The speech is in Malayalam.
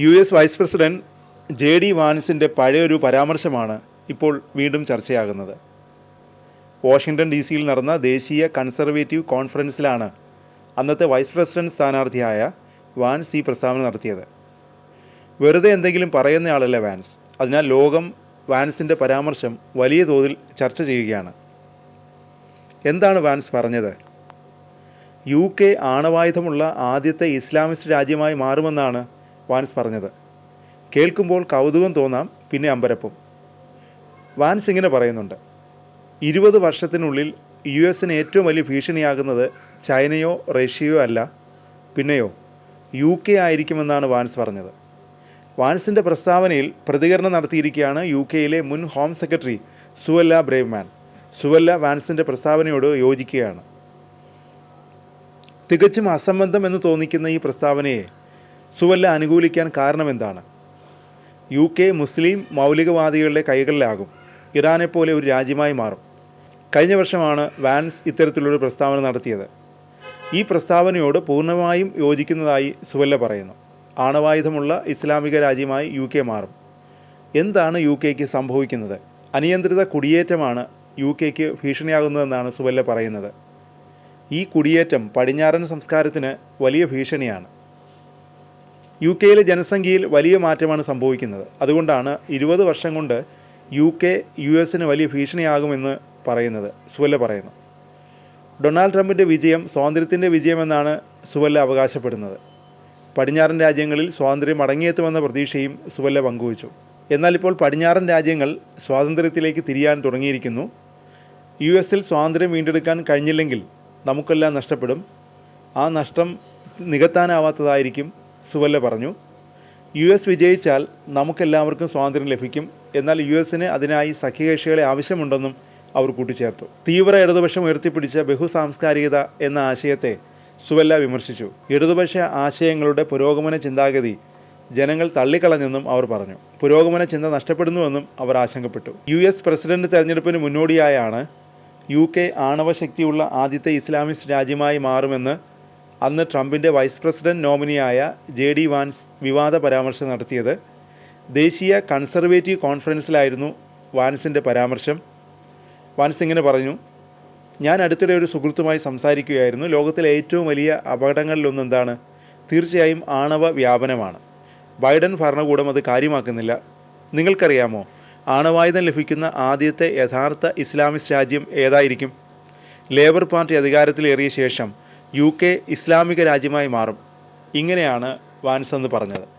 US വൈസ് പ്രസിഡന്റ് JD വാൻസിൻ്റെ പഴയൊരു പരാമർശമാണ് ഇപ്പോൾ വീണ്ടും ചർച്ചയാകുന്നത്. വാഷിംഗ്ടൺ DC-യിൽ നടന്ന ദേശീയ കൺസർവേറ്റീവ് കോൺഫറൻസിലാണ് അന്നത്തെ വൈസ് പ്രസിഡന്റ് സ്ഥാനാർത്ഥിയായ വാൻസ് ഈ പ്രസ്താവന നടത്തിയത്. വെറുതെ എന്തെങ്കിലും പറയുന്നയാളല്ല വാൻസ്. അതിനാൽ ലോകം വാൻസിൻ്റെ പരാമർശം വലിയ തോതിൽ ചർച്ച ചെയ്യുകയാണ്. എന്താണ് വാൻസ് പറഞ്ഞത്? UK ആണവായുധമുള്ള ആദ്യത്തെ ഇസ്ലാമിസ്റ്റ് രാജ്യമായി മാറുമെന്നാണ് വാൻസ് പറഞ്ഞത്. കേൾക്കുമ്പോൾ കൗതുകം തോന്നാം, പിന്നെ അമ്പരപ്പും. വാൻസ് ഇങ്ങനെ പറയുന്നുണ്ട്: 20 വർഷത്തിനുള്ളിൽ US-ന് ഏറ്റവും വലിയ ഭീഷണിയാകുന്നത് ചൈനയോ റഷ്യയോ അല്ല, പിന്നെയോ UK ആയിരിക്കുമെന്നാണ് വാൻസ് പറഞ്ഞത്. വാൻസിൻ്റെ പ്രസ്താവനയിൽ പ്രതികരണം നടത്തിയിരിക്കുകയാണ് UK-യിലെ മുൻ ഹോം സെക്രട്ടറി സുവല്ല ബ്രേവ്മാൻ. സുവല്ല വാൻസിൻ്റെ പ്രസ്താവനയോട് യോജിക്കുകയാണ്. തികച്ചും അസംബന്ധം എന്ന് തോന്നിക്കുന്ന ഈ പ്രസ്താവനയെ സുവല്ല അനുകൂലിക്കാൻ കാരണമെന്താണ്? UK മുസ്ലിം മൗലികവാദികളുടെ കൈകളിലാകും, ഇറാനെപ്പോലെ ഒരു രാജ്യമായി മാറും. കഴിഞ്ഞ വർഷമാണ് വാൻസ് ഇത്തരത്തിലൊരു പ്രസ്താവന നടത്തിയത്. ഈ പ്രസ്താവനയോട് പൂർണ്ണമായും യോജിക്കുന്നതായി സുവല്ല പറയുന്നു. ആണവായുധമുള്ള ഇസ്ലാമിക രാജ്യമായി UK മാറും. എന്താണ് UK-ക്ക് സംഭവിക്കുന്നത്? അനിയന്ത്രിത കുടിയേറ്റമാണ് UK-ക്ക് ഭീഷണിയാകുന്നതെന്നാണ് സുവല്ല പറയുന്നത്. ഈ കുടിയേറ്റം പടിഞ്ഞാറൻ സംസ്കാരത്തിന് വലിയ ഭീഷണിയാണ്. UK-യിലെ ജനസംഖ്യയിൽ വലിയ മാറ്റമാണ് സംഭവിക്കുന്നത്. അതുകൊണ്ടാണ് 20 വർഷം കൊണ്ട് UK US-ന് വലിയ ഭീഷണിയാകുമെന്ന് പറയുന്നത്, സുവല്ല പറയുന്നു. ഡൊണാൾഡ് ട്രംപിൻ്റെ വിജയം സ്വാതന്ത്ര്യത്തിൻ്റെ വിജയമെന്നാണ് സുവല്ല അവകാശപ്പെടുന്നത്. പടിഞ്ഞാറൻ രാജ്യങ്ങളിൽ സ്വാതന്ത്ര്യം മടങ്ങിയെത്തുമെന്ന പ്രതീക്ഷയും സുവല്ല പങ്കുവച്ചു. എന്നാൽ ഇപ്പോൾ പടിഞ്ഞാറൻ രാജ്യങ്ങൾ സ്വാതന്ത്ര്യത്തിലേക്ക് തിരിയാൻ തുടങ്ങിയിരിക്കുന്നു. US-ൽ സ്വാതന്ത്ര്യം വീണ്ടെടുക്കാൻ കഴിഞ്ഞില്ലെങ്കിൽ നമുക്കെല്ലാം നഷ്ടപ്പെടും. ആ നഷ്ടം നികത്താനാവാത്തതായിരിക്കും, സുവല്ല പറഞ്ഞു. US വിജയിച്ചാൽ നമുക്കെല്ലാവർക്കും സ്വാതന്ത്ര്യം ലഭിക്കും. എന്നാൽ US-ന് അതിനായി സഖ്യകക്ഷികളെ ആവശ്യമുണ്ടെന്നും അവർ കൂട്ടിച്ചേർത്തു. തീവ്ര ഇടതുപക്ഷം ഉയർത്തിപ്പിടിച്ച ബഹുസാംസ്കാരികത എന്ന ആശയത്തെ സുവല്ല വിമർശിച്ചു. ഇടതുപക്ഷ ആശയങ്ങളുടെ പുരോഗമന ചിന്താഗതി ജനങ്ങൾ തള്ളിക്കളഞ്ഞെന്നും അവർ പറഞ്ഞു. പുരോഗമന ചിന്ത നഷ്ടപ്പെടുന്നുവെന്നും അവർ ആശങ്കപ്പെട്ടു. US പ്രസിഡന്റ് തെരഞ്ഞെടുപ്പിന് മുന്നോടിയായാണ് UK ആണവശക്തിയുള്ള ആദ്യത്തെ ഇസ്ലാമിസ്റ്റ് രാജ്യമായി മാറുമെന്ന് അന്ന് ട്രംപിൻ്റെ വൈസ് പ്രസിഡന്റ് നോമിനിയായ JD വാൻസ് വിവാദ പരാമർശം നടത്തിയത്. ദേശീയ കൺസർവേറ്റീവ് കോൺഫറൻസിലായിരുന്നു വാൻസിൻ്റെ പരാമർശം. വാൻസ് ഇങ്ങനെ പറഞ്ഞു: ഞാൻ അടുത്തിടെ ഒരു സുഹൃത്തുമായി സംസാരിക്കുകയായിരുന്നു. ലോകത്തിലെ ഏറ്റവും വലിയ അപകടങ്ങളിലൊന്ന് എന്താണ്? തീർച്ചയായും ആണവ വ്യാപനമാണ്. ബൈഡൻ ഭരണകൂടം അത് കാര്യമാക്കുന്നില്ല. നിങ്ങൾക്കറിയാമോ ആണവായുധം ലഭിക്കുന്ന ആദ്യത്തെ യഥാർത്ഥ ഇസ്ലാമിസ്റ്റ് രാജ്യം ഏതായിരിക്കും? ലേബർ പാർട്ടി അധികാരത്തിലേറിയ ശേഷം UK ഇസ്ലാമിക രാജ്യമായി മാറും. ഇങ്ങനെയാണ് വാൻസ് എന്ന് പറഞ്ഞത്.